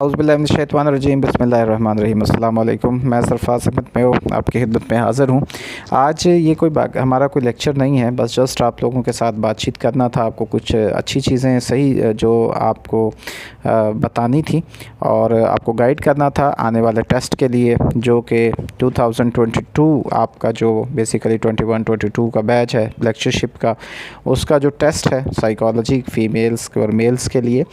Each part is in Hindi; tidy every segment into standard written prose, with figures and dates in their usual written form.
औज़ुबिल्लाहिमिनश्शैतानिर्रजीम बिस्मिल्लाहिर्रहमानिर्रहीम अस्सलाम वालेकुम। मैं सरफराज अहमद मैं आपकी खिदमत में हाज़िर हूँ। आज ये हमारा कोई लेक्चर नहीं है, बस जस्ट आप लोगों के साथ बातचीत करना था। आपको कुछ अच्छी चीज़ें सही जो आपको बतानी थी और आपको गाइड करना था आने वाले टेस्ट के लिए, जो कि 2022 आपका जो बेसिकली 21-22 का बैच है लेक्चरशिप का, उसका जो टेस्ट है साइकोलॉजी फ़ीमेल्स और मेल्स के लिए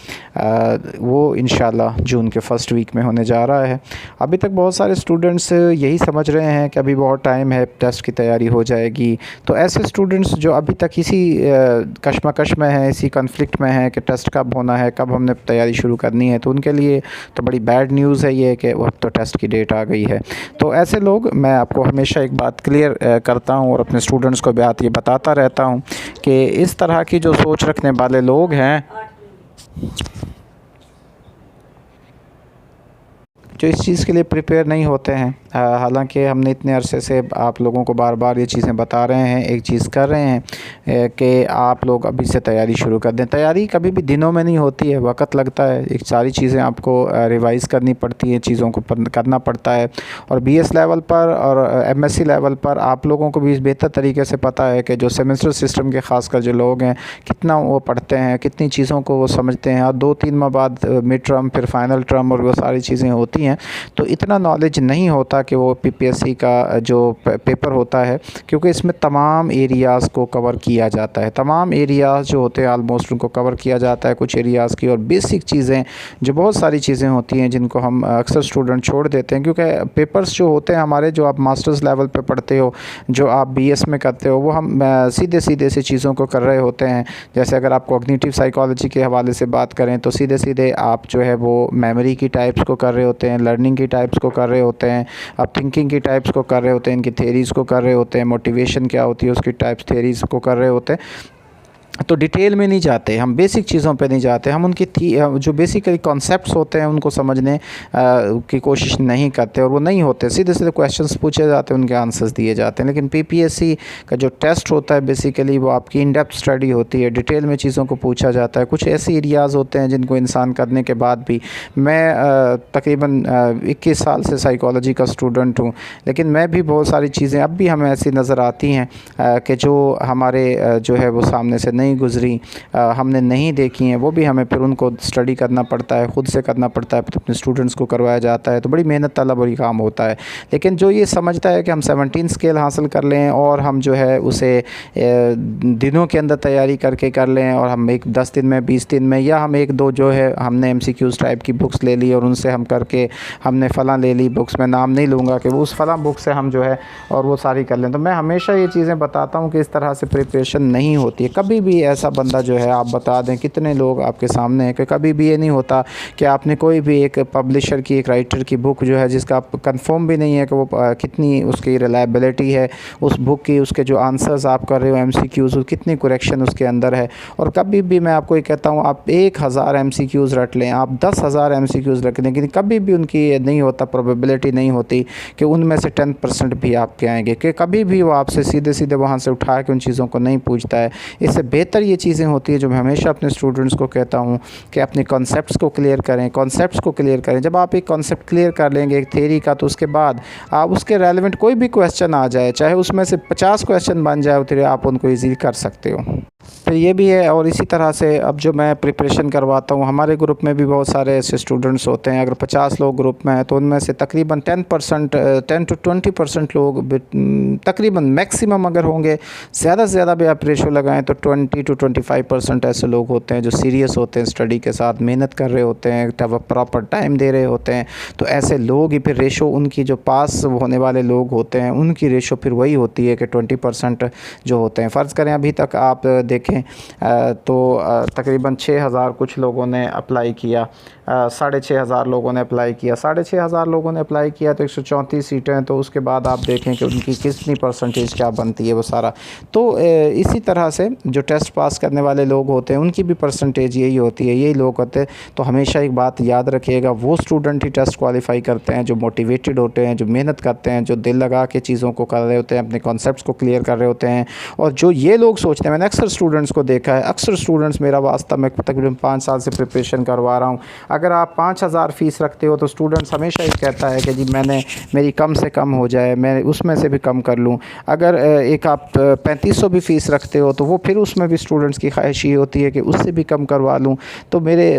वो इंशाल्लाह जून के फर्स्ट वीक में होने जा रहा है। अभी तक बहुत सारे स्टूडेंट्स यही समझ रहे हैं कि अभी बहुत टाइम है, टेस्ट की तैयारी हो जाएगी। तो ऐसे स्टूडेंट्स जो अभी तक इसी कश्मकश में हैं, इसी कॉन्फ्लिक्ट में हैं कि टेस्ट कब होना है, कब हमने तैयारी शुरू करनी है, तो उनके लिए तो बड़ी बैड न्यूज़ है ये कि अब तो टेस्ट की डेट आ गई है। तो ऐसे लोग, मैं आपको हमेशा एक बात क्लियर करता हूँ और अपने स्टूडेंट्स को बात ये बताता रहता हूँ कि इस तरह की जो सोच रखने वाले लोग हैं, जो इस चीज़ के लिए प्रिपेयर नहीं होते हैं, हालांकि हमने इतने अरसे से आप लोगों को बार बार ये चीज़ें बता रहे हैं, एक चीज़ कर रहे हैं कि आप लोग अभी से तैयारी शुरू कर दें। तैयारी कभी भी दिनों में नहीं होती है, वक्त लगता है। एक सारी चीज़ें आपको रिवाइज़ करनी पड़ती हैं, चीज़ों को करना पड़ता है। और BS लेवल पर और MSc लेवल पर आप लोगों को भी बेहतर तरीके से पता है कि जो सेमेस्टर सिस्टम के ख़ासकर जो लोग हैं, कितना वो पढ़ते हैं, कितनी चीज़ों को वो समझते हैं। और 2-3 माह बाद मिड टर्म, फिर फाइनल टर्म और वो सारी चीज़ें होती हैं, तो इतना नॉलेज नहीं होता कि वो PPSC का जो पेपर होता है, क्योंकि इसमें तमाम एरियाज़ को कवर किया जाता है। तमाम एरियाज़ जो होते हैं आलमोस्ट उनको कवर किया जाता है, कुछ एरियाज़ की और बेसिक चीज़ें, जो बहुत सारी चीज़ें होती हैं जिनको हम अक्सर स्टूडेंट छोड़ देते हैं। क्योंकि पेपर्स जो होते हैं हमारे, जो आप मास्टर्स लेवल पे पढ़ते हो, जो आप BS में करते हो, वो हम सीधे सीधे से चीज़ों को कर रहे होते हैं। जैसे अगर आप कॉग्निटिव साइकोलॉजी के हवाले से बात करें तो सीधे सीधे आप जो है वो मेमोरी की टाइप्स को कर रहे होते हैं, लर्निंग की टाइप्स को कर रहे होते हैं, आप थिंकिंग की टाइप्स को कर रहे होते हैं, इनकी थेरीज़ को कर रहे होते हैं, मोटिवेशन क्या होती है उसकी टाइप्स थेरीज़ को कर रहे होते हैं। तो डिटेल में नहीं जाते हम, बेसिक चीज़ों पे नहीं जाते हम, उनकी जो बेसिकली कॉन्सेप्ट्स होते हैं उनको समझने की कोशिश नहीं करते, और वो नहीं होते। सीधे सीधे क्वेश्चंस पूछे जाते हैं, उनके आंसर्स दिए जाते हैं। लेकिन PPSC का जो टेस्ट होता है बेसिकली वो आपकी इन डेप्थ स्टडी होती है, डिटेल में चीज़ों को पूछा जाता है। कुछ ऐसे एरियाज़ होते हैं जिनको इंसान करने के बाद भी, मैं तकरीबन 21 साल से साइकोलॉजी का स्टूडेंट हूँ, लेकिन मैं भी बहुत सारी चीज़ें अब भी हमें ऐसी नज़र आती हैं कि जो हमारे जो है वो सामने से नहीं गुज़री, हमने नहीं देखी हैं, वो भी हमें फिर उनको स्टडी करना पड़ता है, ख़ुद से करना पड़ता है, फिर अपने स्टूडेंट्स को करवाया जाता है। तो बड़ी मेहनत तलब और काम होता है। लेकिन जो ये समझता है कि हम 17 स्केल हासिल कर लें और हम जो है उसे दिनों के अंदर तैयारी करके कर लें, और हम 10 दिन में, 20 दिन में, या हम 1-2 जो है हमने MCQs टाइप की बुक्स ले ली और उनसे हम करके हमने फ़लाँ ले ली बुक्स, में नाम नहीं लूँगा, कि वो उस फ़लाँ बुक से हम जो है और वो सारी कर लें। तो मैं हमेशा ये चीज़ें बताता हूँ कि इस तरह से प्रिपरेशन नहीं होती है। कभी भी ऐसा बंदा जो है, आप बता दें कितने लोग आपके सामने हैं, कि कभी भी ये नहीं होता कि आपने कोई भी एक पब्लिशर की, एक राइटर की बुक जो है, जिसका आप कंफर्म भी नहीं है कि वो कितनी उसकी रिलायबिलिटी है उस बुक की, उसके जो आंसर्स आप कर रहे हो MCQs, कितनी करेक्शन उसके अंदर है। और कभी भी मैं आपको ये कहता हूँ, आप 1000 MCQs रट लें, आप 10,000 MCQs रख लें, लेकिन कभी भी उनकी नहीं होता, प्रोबेबिलिटी नहीं होती कि उनमें से 10% भी आपके आएंगे, कि कभी भी वो आपसे सीधे सीधे वहाँ से उठा के उन चीज़ों को नहीं पूछता है। इससे बेहतर ये चीज़ें होती है जो मैं हमेशा अपने स्टूडेंट्स को कहता हूँ कि अपने कॉन्सेप्ट्स को क्लियर करें, कॉन्सेप्ट्स को क्लियर करें। जब आप एक कॉन्सेप्ट क्लियर कर लेंगे एक थ्योरी का, तो उसके बाद आप उसके रेलेवेंट कोई भी क्वेश्चन आ जाए, चाहे उसमें से 50 क्वेश्चन बन जाए, तो आप उनको ईज़िली कर सकते हो। फिर ये भी है, और इसी तरह से अब जो मैं प्रिपरेशन करवाता हूँ, हमारे ग्रुप में भी बहुत सारे ऐसे स्टूडेंट्स होते हैं। अगर 50 लोग ग्रुप में हैं तो उनमें से तकरीबन 10 to 20% लोग, तकरीबन मैक्सिमम अगर होंगे, ज़्यादा से ज़्यादा भी आप रेशो लगाएं तो 20 to 25% ऐसे लोग होते हैं जो सीरियस होते हैं, स्टडी के साथ मेहनत कर रहे होते हैं, प्रॉपर टाइम दे रहे होते हैं। तो ऐसे लोग ही फिर रेशो, उनकी जो पास होने वाले लोग होते हैं उनकी रेशो फिर वही होती है कि 20% जो होते हैं। फ़र्ज़ करें अभी तक आप देखें तो तकरीबन 6000 कुछ लोगों ने अप्लाई किया, 6500 लोगों ने अप्लाई किया, 6500 लोगों ने अप्लाई किया, तो 134 सीटें हैं। तो उसके बाद आप देखें कि उनकी कितनी परसेंटेज क्या बनती है वो सारा। तो इसी तरह से जो टेस्ट पास करने वाले लोग होते हैं उनकी भी परसेंटेज यही होती है, यही लोग होते हैं। तो हमेशा एक बात याद रखिएगा, वो स्टूडेंट ही टेस्ट क्वालिफाई करते हैं जो मोटिवेटेड होते हैं, जो मेहनत करते हैं, जो दिल लगा के चीज़ों को कर रहे होते हैं, अपने कॉन्सेप्ट्स को क्लियर कर रहे होते हैं। और जो ये लोग सोचते हैं, मैंने अक्सर स्टूडेंट्स को देखा है, अक्सर स्टूडेंट्स, मेरा वास्ता, मैं तकरीबन 5 साल से प्रिपरेशन करवा रहा हूँ, अगर आप 5,000 फ़ीस रखते हो तो स्टूडेंट्स हमेशा ही कहता है कि जी मेरी कम से कम हो जाए, मैं उसमें से भी कम कर लूँ। अगर एक आप 3500 भी फ़ीस रखते हो तो वो फिर उसमें भी स्टूडेंट्स की ख्वाहिश ये होती है कि उससे भी कम करवा लूँ। तो मेरे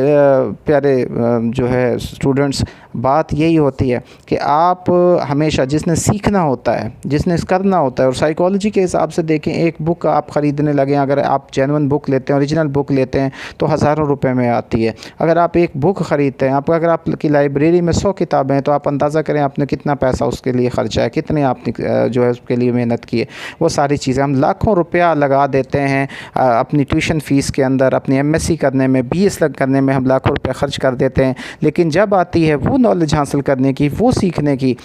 प्यारे जो है स्टूडेंट्स, बात यही होती है कि आप हमेशा जिसने सीखना होता है, जिसने करना होता है, और साइकोलॉजी के हिसाब से देखें, एक बुक आप ख़रीदने लगें, अगर आप जेन्युइन बुक लेते हैं, ओरिजिनल बुक लेते हैं तो हज़ारों रुपए में आती है। अगर आप एक बुक ख़रीदते हैं, अगर आपकी लाइब्रेरी में 100 किताबें हैं तो आप अंदाज़ा करें आपने कितना पैसा उसके लिए ख़र्चा है, कितने आपने जो है उसके लिए मेहनत की है। वो सारी चीज़ें हम लाखों रुपया लगा देते हैं अपनी ट्यूशन फ़ीस के अंदर, अपनी एमएससी करने में, बीएस करने में हम लाखों रुपया ख़र्च कर देते हैं। लेकिन जब आती है वो नॉलेज हासिल करने की, वो सीखने की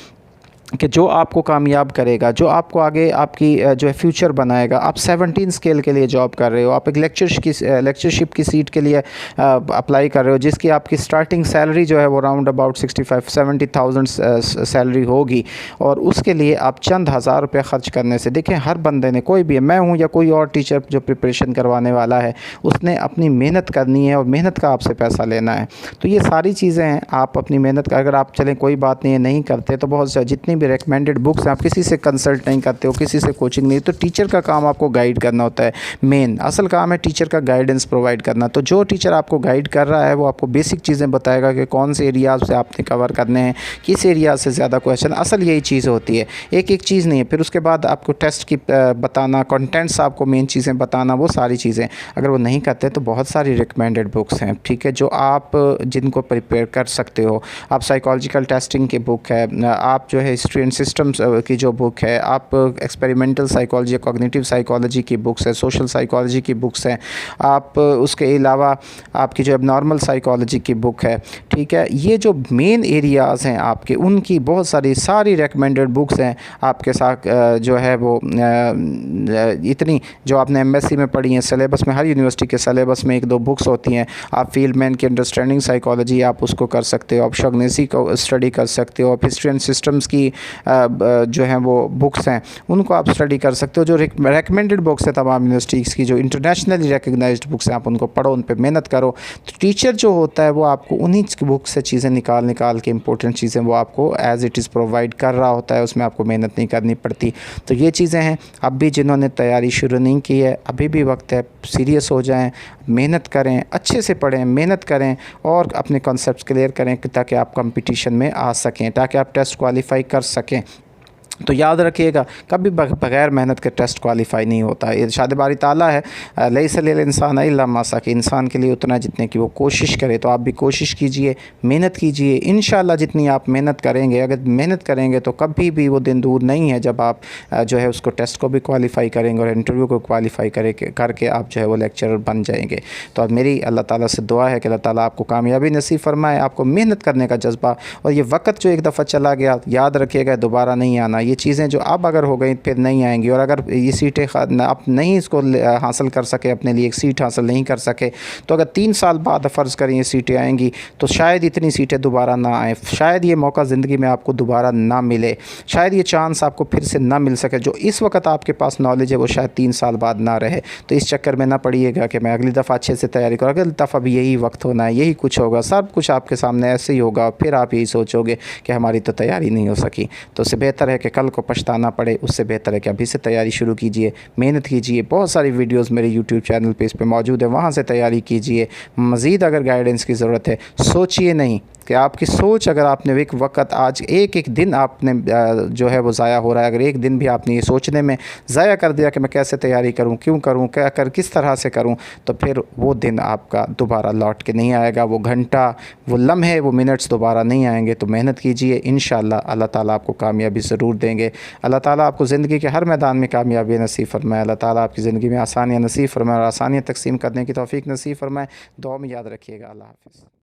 कि जो आपको कामयाब करेगा, जो आपको आगे आपकी जो है फ्यूचर बनाएगा। आप 17 स्केल के लिए जॉब कर रहे हो, आप एक लेक्चरशिप की सीट के लिए अप्लाई कर रहे हो, जिसकी आपकी स्टार्टिंग सैलरी जो है वो राउंड अबाउट 65-70,000 सैलरी होगी, और उसके लिए आप चंद हज़ार रुपये ख़र्च करने से, देखें हर बंदे ने, कोई भी है, मैं हूँ या कोई और टीचर जो प्रिपरेशन करवाने वाला है, उसने अपनी मेहनत करनी है और मेहनत का आपसे पैसा लेना है। तो ये सारी चीज़ें हैं, आप अपनी मेहनत का, अगर आप चलें कोई बात नहीं है, नहीं करते तो बहुत से जितनी भी रिकमेंडेड बुक्स हैं, आप किसी से कंसल्ट नहीं करते हो, किसी से कोचिंग नहीं, तो टीचर का काम आपको गाइड करना होता है। मेन असल काम है टीचर का गाइडेंस प्रोवाइड करना। तो जो टीचर आपको गाइड कर रहा है वो आपको बेसिक चीज़ें बताएगा कि कौन से एरियाज़ से आपने कवर करने हैं, किस एरिया से ज़्यादा क्वेश्चन, असल यही चीज़ होती है, एक एक चीज़ नहीं है। फिर उसके बाद आपको टेस्ट की बताना, कंटेंट्स आपको मेन चीज़ें बताना, वो सारी चीज़ें अगर वो नहीं करते तो बहुत सारी रिकमेंडेड बुक्स हैं, ठीक है, जो आप जिनको प्रिपेयर कर सकते हो। आप साइकोलॉजिकल टेस्टिंग की बुक है, आप जो है हिस्ट्री एंड सिस्टम्स की जो बुक है, आप एक्सपेरिमेंटल साइकोलॉजी, कॉग्निटिव साइकोलॉजी की बुक्स है, सोशल साइकोलॉजी की बुक्स हैं, आप उसके अलावा आपकी जो एबनॉर्मल साइकोलॉजी की बुक है, ठीक है। ये जो मेन एरियाज़ हैं आपके, उनकी बहुत सारी रिकमेंडेड बुक्स हैं आपके साथ जो है वो इतनी जो आपने एमएससी में पढ़ी हैं, सिलेबस में, हर यूनिवर्सिटी के सिलेबस में 1-2 बुक्स होती हैं। आप फील्डमैन की अंडरस्टैंडिंग साइकोलॉजी आप उसको कर सकते हो, आप शॉगनेसी को स्टडी कर सकते हो, आप हिस्ट्री एंड सिस्टम्स की जो हैं वो बुक्स हैं उनको आप स्टडी कर सकते हो। जो रिकमेंडेड बुक्स हैं तमाम यूनिवर्सिटीज़ की, जो इंटरनेशनली रिकग्नाइज्ड बुक्स हैं, आप उनको पढ़ो, उन पे मेहनत करो। तो टीचर जो होता है वो आपको उन्हीं बुक से चीज़ें निकाल के इंपॉर्टेंट चीज़ें वो आपको एज़ इट इज़ प्रोवाइड कर रहा होता है, उसमें आपको मेहनत नहीं करनी पड़ती। तो ये चीज़ें हैं। अब भी जिन्होंने तैयारी शुरू नहीं की है, अभी भी वक्त है, सीरियस हो जाएँ, मेहनत करें, अच्छे से पढ़ें, मेहनत करें और अपने कॉन्सेप्ट्स क्लियर करें ताकि आप कंपटीशन में आ सकें, ताकि आप टेस्ट क्वालिफाई कर सकें। तो याद रखिएगा, कभी बग़ैर मेहनत के टेस्ट क्वालिफाई नहीं होता। ये इरशाद बारी ताला है, लैसा लिल इंसान इल्ला मा सा, कि इंसान के लिए उतना जितने की वो कोशिश करे। तो आप भी कोशिश कीजिए, मेहनत कीजिए। इंशाअल्लाह जितनी आप मेहनत करेंगे, अगर मेहनत करेंगे तो कभी भी वो दिन दूर नहीं है जब आप जो है उसको टेस्ट को भी क्वालिफ़ाई करेंगे और इंटरव्यू को क्वालिफ़ाई करके आप जो है वो लेक्चरर बन जाएंगे। तो अब मेरी अल्लाह ताला से दुआ है कि अल्लाह ताला आपको कामयाबी नसीब फरमाए, आपको मेहनत करने का जज्बा। और ये वक्त जो एक दफ़ा चला गया, याद रखिएगा दोबारा नहीं आना। ये चीज़ें जो अब अगर हो गई फिर नहीं आएंगी। और अगर ये सीटें आप नहीं इसको हासिल कर सके, अपने लिए एक सीट हासिल नहीं कर सके, तो अगर 3 साल बाद फ़र्ज़ करें ये सीटें आएंगी तो शायद इतनी सीटें दोबारा ना आएँ, शायद ये मौका ज़िंदगी में आपको दोबारा ना मिले, शायद ये चांस आपको फिर से ना मिल सके। जो इस वक्त आपके पास नॉलेज है वो शायद 3 साल बाद ना रहे। तो इस चक्कर में ना पड़िएगा कि मैं अगली दफ़ा अच्छे से तैयारी करूँ, अगली दफ़ा भी यही वक्त होना है, यही कुछ होगा, सब कुछ आपके सामने ऐसे ही होगा। फिर आप यही सोचोगे कि हमारी तो तैयारी नहीं हो सकी। तो उससे बेहतर है कि कल को पछताना पड़े, उससे बेहतर है कि अभी से तैयारी शुरू कीजिए, मेहनत कीजिए। बहुत सारी वीडियोस मेरे यूट्यूब चैनल पे इस पे मौजूद है, वहाँ से तैयारी कीजिए। मज़ीद अगर गाइडेंस की ज़रूरत है, सोचिए नहीं कि आपकी सोच, अगर आपने एक वक्त आज एक दिन आपने जो है वो ज़ाया हो रहा है, अगर एक दिन भी आपने ये सोचने में ज़ाया कर दिया कि मैं कैसे तैयारी करूं, क्यों करूं, किस तरह से करूं, तो फिर वो दिन आपका दोबारा लौट के नहीं आएगा। वो घंटा, वो लम्हे, वो मिनट्स दोबारा नहीं आएंगे। तो मेहनत कीजिए, इंशाअल्लाह अल्लाह ताला आपको कामयाबी ज़रूर देंगे। अल्लाह ताला आपको ज़िंदगी के हर मैदान में कामयाबी नसीब फरमाए। अल्लाह ताला आपकी ज़िंदगी में आसानियाँ नसीब फरमाए और आसानियाँ तकसीम करने की तौफीक नसीब फरमाए। दुआ में याद रखिएगा। अल्लाह हाफ़िज़।